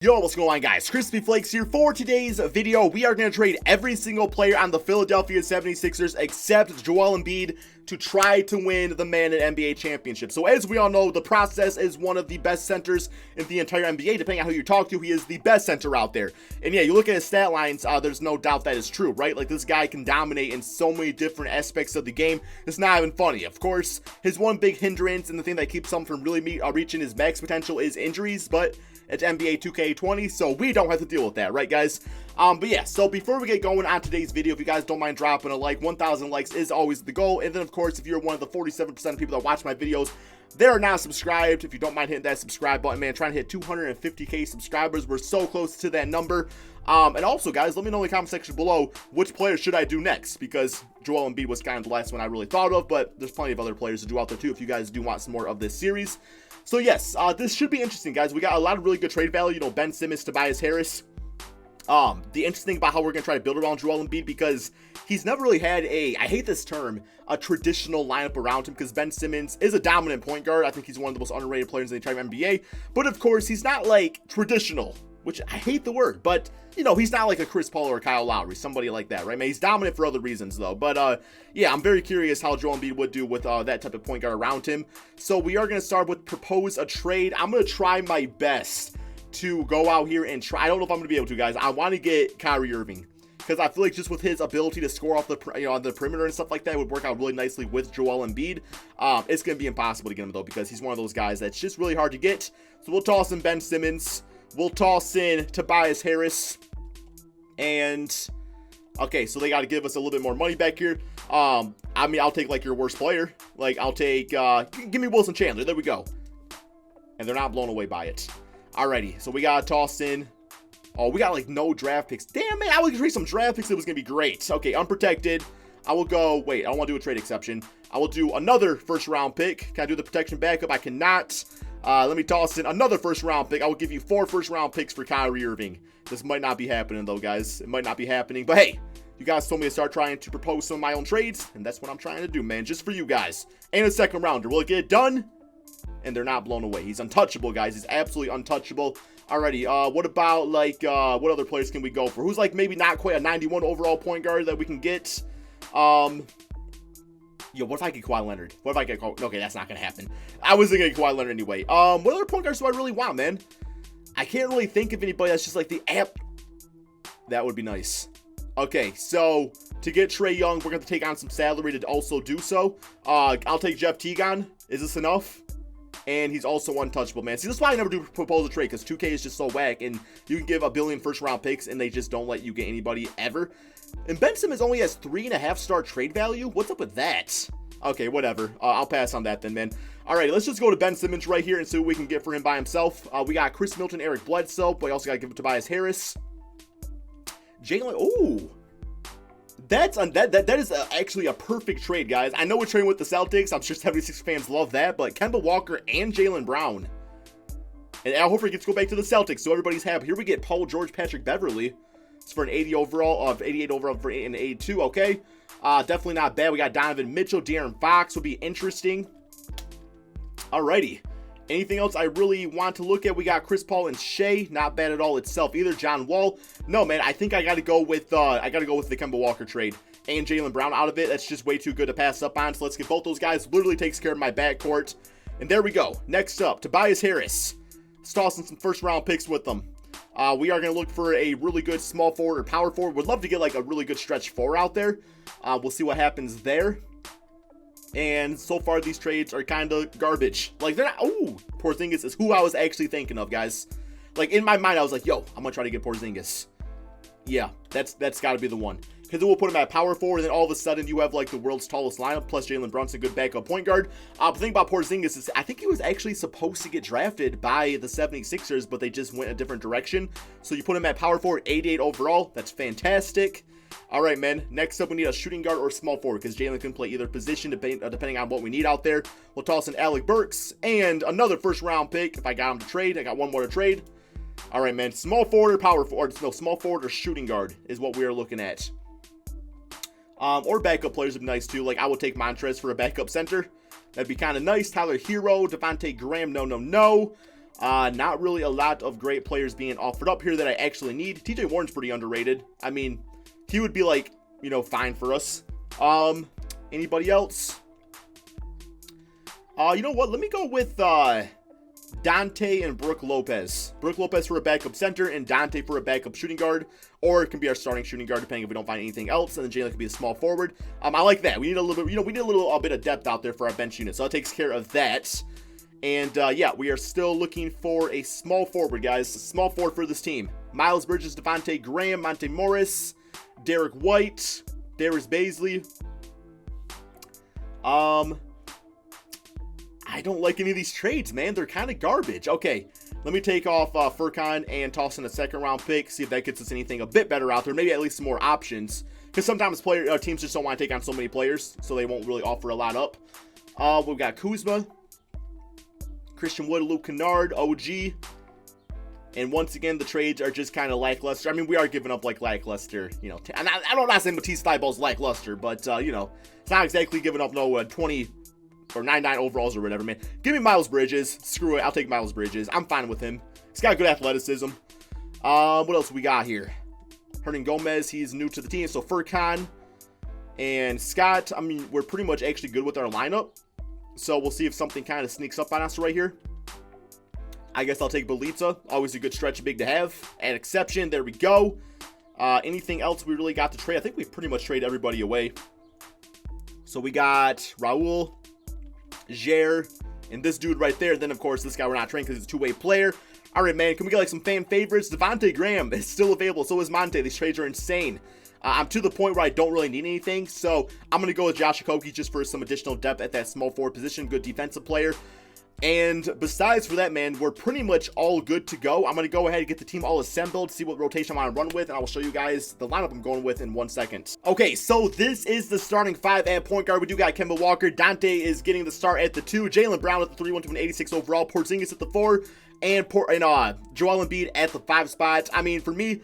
Yo, what's going on, guys? Crispy Flakes here. For today's video, we are going to trade every single player on the Philadelphia 76ers except Joel Embiid to try to win the Man and NBA championship. So as we all know, the process is one of the best centers in the entire NBA. Depending on who you talk to, he is the best center out there. And yeah, you look at his stat lines, there's no doubt that is true, right? Like, this guy can dominate in so many different aspects of the game. It's not even funny. Of course, his one big hindrance and the thing that keeps him from really reaching his max potential is injuries, but it's NBA 2K20, so we don't have to deal with that, right, guys? But yeah, so before we get going on today's video, if you guys don't mind dropping a like, 1,000 likes is always the goal. And then, of course, if you're one of the 47% of people that watch my videos that are not subscribed, if you don't mind hitting that subscribe button, man, trying to hit 250k subscribers. We're so close to that number. And also, guys, let me know in the comment section below which player should I do next, because Joel Embiid was kind of the last one I really thought of, but there's plenty of other players to do out there too if you guys do want some more of this series. So yes, this should be interesting, guys. We got a lot of really good trade value, you know, Ben Simmons, Tobias Harris. The interesting thing about how we're going to try to build around Joel Embiid, because he's never really had I hate this term, a traditional lineup around him, because Ben Simmons is a dominant point guard. I think he's one of the most underrated players in the entire NBA, but of course, he's not like traditional, which I hate the word, but you know, he's not like a Chris Paul or a Kyle Lowry, somebody like that, right, man? He's dominant for other reasons, though. But yeah, I'm very curious how Joel Embiid would do with that type of point guard around him. So we are going to start with propose a trade. I'm going to try my best to go out here and try. I don't know if I'm going to be able to, guys. I want to get Kyrie Irving, because I feel like just with his ability to score off the, on the perimeter and stuff like that, would work out really nicely with Joel Embiid. It's going to be impossible to get him, though, because he's one of those guys that's just really hard to get. So we'll toss in Ben Simmons. We'll toss in Tobias Harris. And okay, so they got to give us a little bit more money back here. I mean, I'll take like your worst player. Like, I'll take give me Wilson Chandler. There we go. And they're not blown away by it. Alrighty, so we got to toss in. Oh, we got like no draft picks. Damn it, I would trade some draft picks. It was gonna be great. Okay, unprotected. I will go. Wait, I don't want to do a trade exception. I will do another first round pick. Can I do the protection backup? I cannot. Let me toss in another first round pick. I will give you 4 first round picks for Kyrie Irving. This might not be happening, though, guys. It might not be happening. But hey, you guys told me to start trying to propose some of my own trades, and that's what I'm trying to do, man. Just for you guys. And a second rounder. Will it get it done? And they're not blown away. He's untouchable, guys. He's absolutely untouchable. Alrighty, what about, like, what other players can we go for? Who's, like, maybe not quite a 91 overall point guard that we can get? Yo, what if I get Kawhi Leonard? What if I get okay, that's not gonna happen. I wasn't gonna get Kawhi Leonard anyway. What other point guards do I really want, man? I can't really think of anybody that's just like the app. That would be nice. Okay, so to get Trae Young, we're gonna have to take on some salary to also do so. I'll take Jeff Teague. Is this enough? And he's also untouchable, man. See, this is why I never do propose a trade, because 2K is just so whack, and you can give a billion first round picks and they just don't let you get anybody ever. And Ben Simmons only has 3.5 star trade value. What's up with that? Okay, whatever. I'll pass on that then, man. Alright, let's just go to Ben Simmons right here and see what we can get for him by himself. We got Chris Milton, Eric Bledsoe, but we also got to give it to Tobias Harris. Jalen, ooh. That is actually a perfect trade, guys. I know we're trading with the Celtics. I'm sure 76 fans love that, but Kemba Walker and Jaylen Brown. And Al Horford gets to go back to the Celtics, so everybody's happy. Here we get Paul George, Patrick Beverly. It's for an 88 overall for an 82, okay. Definitely not bad. We got Donovan Mitchell, De'Aaron Fox will be interesting. Alrighty. Anything else I really want to look at? We got Chris Paul and Shea. Not bad at all itself either. John Wall. No, man, I think I got to go with the Kemba Walker trade and Jaylen Brown out of it. That's just way too good to pass up on. So let's get both those guys. Literally takes care of my backcourt. And there we go. Next up, Tobias Harris. Let's toss in some first round picks with them. We are going to look for a really good small forward or power forward. Would love to get like a really good stretch 4 out there. We'll see what happens there. And so far, these trades are kind of garbage. Like, they're not. Ooh, Porzingis is who I was actually thinking of, guys. Like, in my mind, I was like, yo, I'm going to try to get Porzingis. Yeah, that's got to be the one. Because it will put him at power forward, and then all of a sudden, you have, like, the world's tallest lineup, plus Jalen Brunson, good backup point guard. The thing about Porzingis is, I think he was actually supposed to get drafted by the 76ers, but they just went a different direction. So you put him at power forward, 88 overall. That's fantastic. All right, man. Next up, we need a shooting guard or small forward, because Jalen can play either position depending on what we need out there. We'll toss in Alec Burks and another first-round pick if I got him to trade. I got one more to trade. All right, man. Small forward or power forward? No, small forward or shooting guard is what we are looking at. Or backup players would be nice, too. Like, I would take Montrez for a backup center. That'd be kind of nice. Tyler Hero, Devontae Graham, no. Not really a lot of great players being offered up here that I actually need. TJ Warren's pretty underrated. I mean, he would be like, you know, fine for us. Anybody else? You know what? Let me go with Dante and Brook Lopez. Brook Lopez for a backup center and Dante for a backup shooting guard, or it can be our starting shooting guard depending if we don't find anything else. And then Jalen could be a small forward. I like that. We need a little bit, you know, we need a little bit of depth out there for our bench unit, so that takes care of that. And yeah, we are still looking for a small forward, guys. A small forward for this team. Miles Bridges, Devontae Graham, Monte Morris, Derek White, Darius Baisley. I don't like any of these trades, man. They're kind of garbage. Okay, let me take off Furkan and toss in a second-round pick, see if that gets us anything a bit better out there. Maybe at least some more options. Because sometimes teams just don't want to take on so many players, so they won't really offer a lot up. We've got Kuzma, Christian Wood, Luke Kennard, OG. And once again, the trades are just kind of lackluster. I mean, we are giving up, like, lackluster, you know. And I don't not say Matisse Thybulle's lackluster, but, you know, it's not exactly giving up no 20 or 99 overalls or whatever, man. Give me Miles Bridges. Screw it. I'll take Miles Bridges. I'm fine with him. He's got good athleticism. What else we got here? Hernan Gomez. He's new to the team. So Furkan and Scott. I mean, we're pretty much actually good with our lineup. So we'll see if something kind of sneaks up on us right here. I guess I'll take Belitza. Always a good stretch big to have. An exception. There we go. Anything else we really got to trade? I think we've pretty much traded everybody away. So we got Raul, Jair, and this dude right there. Then, of course, this guy we're not trading because he's a two-way player. All right, man. Can we get, like, some fan favorites? Devontae Graham is still available. So is Monte. These trades are insane. I'm to the point where I don't really need anything. So I'm going to go with Josh Okogie just for some additional depth at that small forward position. Good defensive player. And besides for that, man, we're pretty much all good to go. I'm going to go ahead and get the team all assembled, see what rotation I want to run with, and I will show you guys the lineup I'm going with in 1 second. Okay, so this is the starting five at point guard. We do got Kemba Walker. Dante is getting the start at the 2. Jaylen Brown at the 3, 186 overall. Porzingis at the 4. And Joel Embiid at the 5 spot. I mean, for me,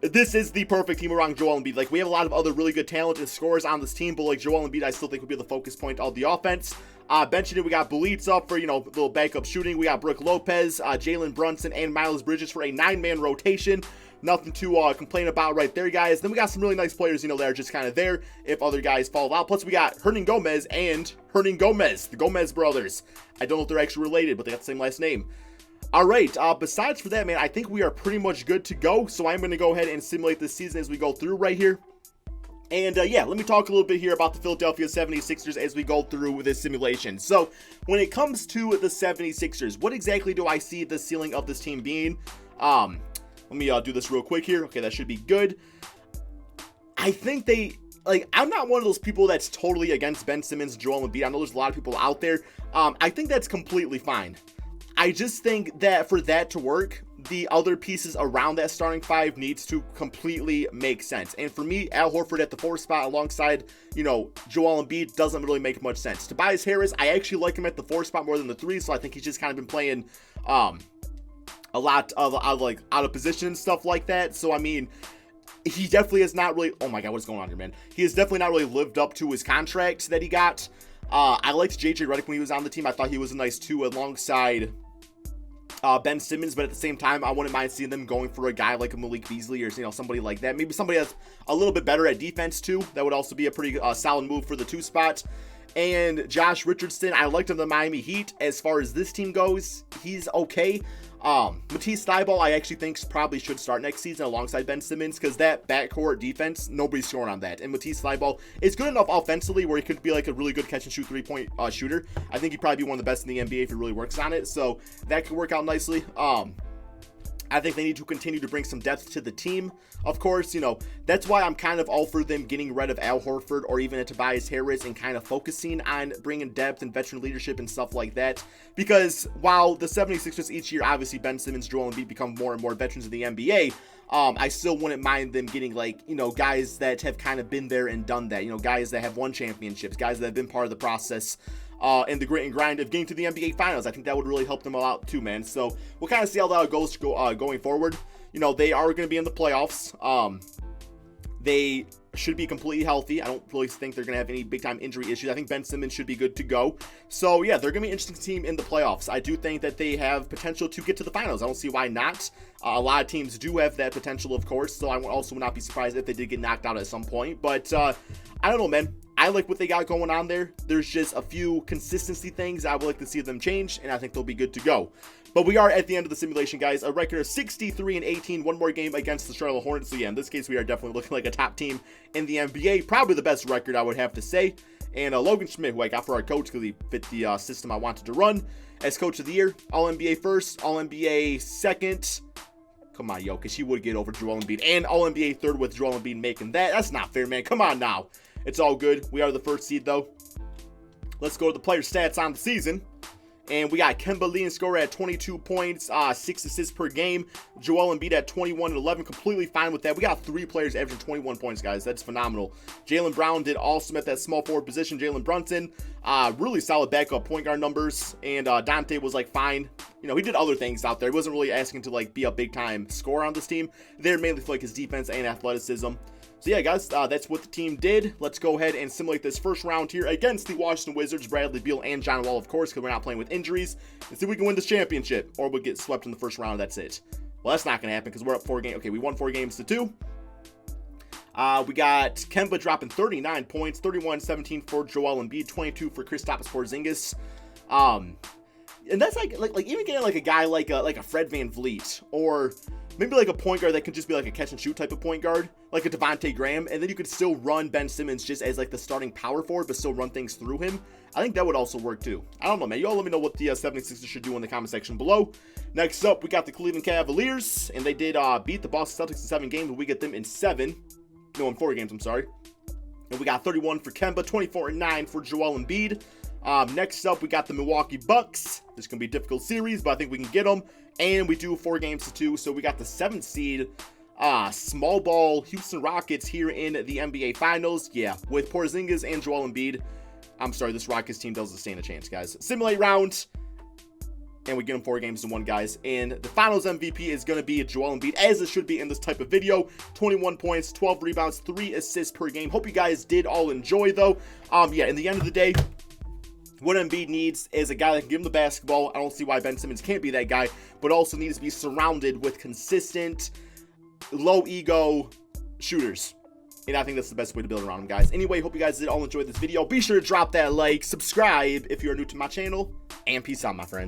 this is the perfect team around Joel Embiid. Like, we have a lot of other really good talented scorers on this team, but, like, Joel Embiid I still think would be the focus point of the offense. Benching it, we got Belitza for, you know, a little backup shooting. We got Brook Lopez, Jalen Brunson, and Miles Bridges for a 9-man rotation. Nothing to complain about right there, guys. Then we got some really nice players, you know, that are just kind of there if other guys fall out. Plus, we got Hernan Gomez and Hernan Gomez, the Gomez brothers. I don't know if they're actually related, but they got the same last name. All right, besides for that, man, I think we are pretty much good to go. So I'm going to go ahead and simulate this season as we go through right here. And yeah, let me talk a little bit here about the Philadelphia 76ers as we go through this simulation. So when it comes to the 76ers, what exactly do I see the ceiling of this team being? Let me do this real quick here. Okay, that should be good. I think I'm not one of those people that's totally against Ben Simmons, Joel Embiid. I know there's a lot of people out there. I think that's completely fine. I just think that for that to work, the other pieces around that starting five needs to completely make sense. And for me, Al Horford at the 4 spot alongside, you know, Joel Embiid doesn't really make much sense. Tobias Harris, I actually like him at the 4 spot more than the 3, so I think he's just kind of been playing a lot of out of position and stuff like that. So I mean, he definitely has not really, oh my god, what's going on here, man? He has definitely not really lived up to his contract that he got. I liked JJ Redick when he was on the team. I thought he was a nice 2 alongside Ben Simmons, but at the same time, I wouldn't mind seeing them going for a guy like a Malik Beasley or, you know, somebody like that. Maybe somebody that's a little bit better at defense too. That would also be a pretty solid move for the 2 spot. And Josh Richardson, I liked him in the Miami Heat. As far as this team goes, he's okay. Matisse Thybulle, I actually think probably should start next season alongside Ben Simmons, because that backcourt defense, nobody's scoring on that. And Matisse Thybulle is good enough offensively where he could be like a really good catch and shoot 3-point shooter. I think he'd probably be one of the best in the NBA if he really works on it. So that could work out nicely. I think they need to continue to bring some depth to the team. Of course, you know, that's why I'm kind of all for them getting rid of Al Horford or even a Tobias Harris and kind of focusing on bringing depth and veteran leadership and stuff like that. Because while the 76ers each year, obviously Ben Simmons, Joel Embiid become more and more veterans of the NBA, I still wouldn't mind them getting, like, you know, guys that have kind of been there and done that. You know, guys that have won championships, guys that have been part of the process in the grit and grind of getting to the NBA Finals. I think that would really help them out too, man. So we'll kind of see how that goes going forward. You know, they are going to be in the playoffs. They should be completely healthy. I don't really think they're going to have any big-time injury issues. I think Ben Simmons should be good to go. So, yeah, they're going to be an interesting team in the playoffs. I do think that they have potential to get to the finals. I don't see why not. A lot of teams do have that potential, of course, so I also would not be surprised if they did get knocked out at some point. But, I don't know, man. I like what they got going on there. There's just a few consistency things I would like to see them change, and I think they'll be good to go. But we are at the end of the simulation, guys. A record of 63-18, one more game against the Charlotte Hornets. So yeah, in this case, we are definitely looking like a top team in the NBA. Probably the best record, I would have to say. And Logan Schmidt, who I got for our coach because he fit the system I wanted to run, as coach of the year. All-NBA first, All-NBA second. Come on, yo, because he would get over Joel Embiid. And All-NBA third with Joel Embiid making that. That's not fair, man. Come on now. It's all good. We are the first seed, though. Let's go to the player stats on the season. And we got Kemba leading scorer at 22 points, 6 assists per game. Joel Embiid at 21 and 11, completely fine with that. We got 3 players averaging 21 points, guys. That's phenomenal. Jaylen Brown did awesome at that small forward position. Jalen Brunson, really solid backup point guard numbers. And Dante was, like, fine. You know, he did other things out there. He wasn't really asking to, like, be a big-time scorer on this team. They're mainly for, like, his defense and athleticism. So yeah, guys, that's what the team did. Let's go ahead and simulate this first round here against the Washington Wizards, Bradley Beal and John Wall, of course, because we're not playing with injuries. And see if we can win this championship, or we'll get swept in the first round. That's it. Well, that's not going to happen because we're up 4 games. Okay, we won 4 games to 2. We got Kemba dropping 39 points, 31-17 for Joel Embiid, 22 for Kristaps Porzingis. And that's like even getting like a guy like a Fred VanVleet, or maybe like a point guard that could just be like a catch and shoot type of point guard, like a Devontae Graham, and then you could still run Ben Simmons just as like the starting power forward, but still run things through him. I think that would also work too. I don't know, man. Y'all let me know what the 76ers should do in the comment section below. Next up, we got the Cleveland Cavaliers, and they did beat the Boston Celtics in 7 games, but we get them in 4 games, I'm sorry. And we got 31 for Kemba, 24 and 9 for Joel Embiid. Next up, we got the Milwaukee Bucks. This is going to be a difficult series, but I think we can get them. And we do 4 games to 2. So we got the 7th seed, small ball Houston Rockets here in the NBA Finals. Yeah, with Porzingis and Joel Embiid. I'm sorry, this Rockets team doesn't stand a chance, guys. Simulate round. And we get them 4 games to 1, guys. And the Finals MVP is going to be Joel Embiid, as it should be in this type of video. 21 points, 12 rebounds, 3 assists per game. Hope you guys did all enjoy, though. Yeah, in the end of the day, what Embiid needs is a guy that can give him the basketball. I don't see why Ben Simmons can't be that guy, but also needs to be surrounded with consistent, low-ego shooters. And I think that's the best way to build around him, guys. Anyway, hope you guys did all enjoy this video. Be sure to drop that like, subscribe if you are new to my channel, and peace out, my friends.